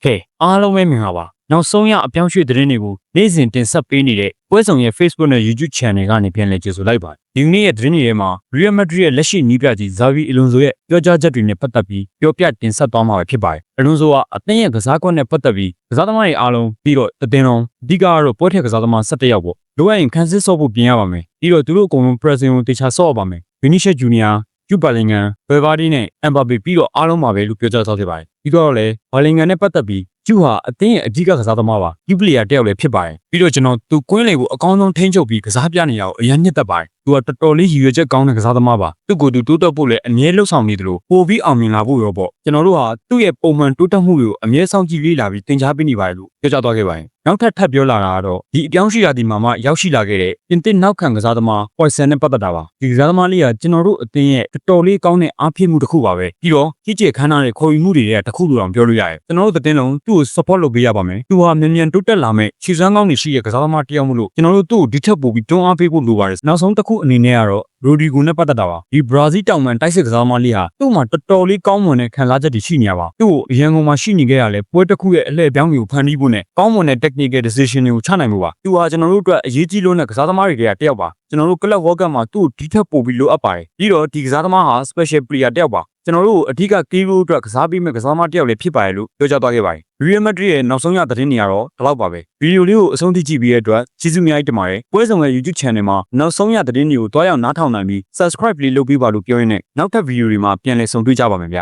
ဟဲ့အားလုံးပဲမြင်ပါပါနောက်ဆုံးရအပြောင်းရွှေ့သတင်းတွေကိုနေ့စဉ်တင်ဆက်ပေးနေတဲ့ပွဲဆောင်ရဲ့ Facebook နဲ့ YouTube Channel ကနေပြန်လည်ကြိုဆိုလိုက်ပါတယ်ဒီနေ့ရဲ့သတင်းတွေထဲမှာ Real Madrid ရဲ့လက်ရှိနီးပြကြီး Xavi Alonso ရဲ့ပြောကြားချက်တွေနဲ့ပတ်သက်ပြီးပြောပြတင်ဆက်သွားမှာဖြစ်ပါတယ် Alonso ကအသင်းရဲ့ကစားကွက်နဲ့ပတ်သက်ပြီးကစားသမားတွေအားလုံးပြီးတော့အသင်းတော်အဓိကကတော့ပွဲထက်ကစားသမား17ယောက်ပေါ့လိုအပ်ရင်ခန်းစစ်ဆော့ဖို့ပြင်ရပါမယ်ပြီးတော့သူတို့အကုန်လုံး Pressing ကိုတေချာဆော့ရပါမယ် Vinicius Junior Jude Bellingham, Valverde နဲ့ Mbappe ပြီးတော့အားလုံးပါပဲလို့ပြောကြားထားခဲ့ပါတယ်ပြီးတော့လည်း Bellingham နဲ့ပတ်သက်ပြီးကျူဟာအသင်းရဲ့အဓိကကစားသမားပါဒီပလေယာတယောက်လည်းဖြစ်ပါတယ်ပြီးတော့ကျွန်တော်သူကွင်းလေကိုအကောင်းဆုံးထိန်းချုပ်ပြီးကစားပြနေရအောင်အရင်နှစ်သက်ပါတယ်သူကတော်တော်လေးရည်ရွယ်ချက်ကောင်းတဲ့ကစားသမားပါသူ့ကိုယ်သူတိုးတက်ဖို့လည်းအမြဲလှုပ်ဆောင်နေတယ်လို့ပိုပြီးအောင်မြင်လာဖို့ရောပေါ့ကျွန်တော်တို့ဟာသူ့ရဲ့ပုံမှန်တိုးတက်မှုတွေကိုအမြဲစောင့်ကြည့်လေ့လာပြီးသင်ကြားပေးနေပါတယ်လို့ပြောကြားသွားခဲ့ပါတယ်နောက်ထပ်ပြောလာတာကတော့ဒီအပြောင်းရှိရာဒီမှာမှရောက်ရှိလာခဲ့တဲ့ပြင်သစ်နောက်ခံကစားသမား Poisson နဲ့ပတ်သက်တာပါဒီကစားသမားလေးကကျွန်တော်တို့အသင်းရဲ့တော်တော်လေးကောင်းတဲ့အားဖြည့်မှုတစ်ခုပါပဲပြီးတော့ကြီးကျယ်ခမ်းနားတဲ့ခေါ်ယူမှုတွေတဲ့တစ်ခုလိုတောင်ပြောလို့ရတယ်ကျွန်တော်တို့အသင်းလုံးသူ့ကို support လုပ်ပေးရပါမယ်သူဟာမြန်မြန်တိုးတက်လာမဲ့ခြေစွမ်းကောင်းတွေရှိတဲ့ကစားသမားတစ်ယောက်မလို့ကျွန်တော်တို့သူ့ကိုဒီထက်ပိုပြီးတွန်းအားပေးဖို့လိုပါတယ်နောက်ဆုံးတစ်ခုအနေနဲ့ကတော့Rodrigo နဲ့ပတ်သက်တာပါဒီဘရာဇီးတောင်ပန်တိုက်စစ်ကစားသမားလေးဟာသူ့မှာတော်တော်လေးကောင်းမွန်တဲ့ခံစားချက်တွေရှိနေရပါသူ့ကိုအရန်ကုန်မှာရှိနေခဲ့ရလဲပွဲတစ်ခုရဲ့အလှည့်ပြောင်းတွေကိုဖန်တီးဖို့နဲ့ကောင်းမွန်တဲ့ technical decision တွေကိုချနိုင်မှုပါသူဟာကျွန်တော်တို့အတွက်အရေးကြီးလို့တဲ့ကစားသမားတွေကတယောက်ပါကျွန်တော်တို့ Club World Cup မှာသူ့ကိုဒီထက်ပိုပြီးလိုအပ်ပါတယ်ပြီးတော့ဒီကစားသမားဟာ special player တယောက်ပါကျွန်တော်တို့အဓိက key role အတွက်ကစားပေးမဲ့ကစားသမားတယောက်လည်းဖြစ်ပါတယ်လို့ပြောကြားသွားခဲ့ပါတယ် Real Madrid ရဲ့နောက်ဆုံးရသတင်းတွေကတော့ဒီလောက်ပါပဲဗီဒီယိုလေးကိုအဆုံးထိကြည့်ပြီးတဲ့အတွက်ကျေးဇူးအများကြီးတင်ပါတယ်ပွဲဆောင်ရဲ့ YouTube Channel မှာနောက်ဆုံးရသတင်းတွေကိုတွားရောက်နားထောင်နိုင်ပြီး Subscribe လေးလုပ်ပေးပါလို့ပြောရင်းနဲ့နောက်ထပ်ဗီဒီယိုတွေမှာပြန်လည်ဆုံတွေ့ကြပါမယ်ဗျ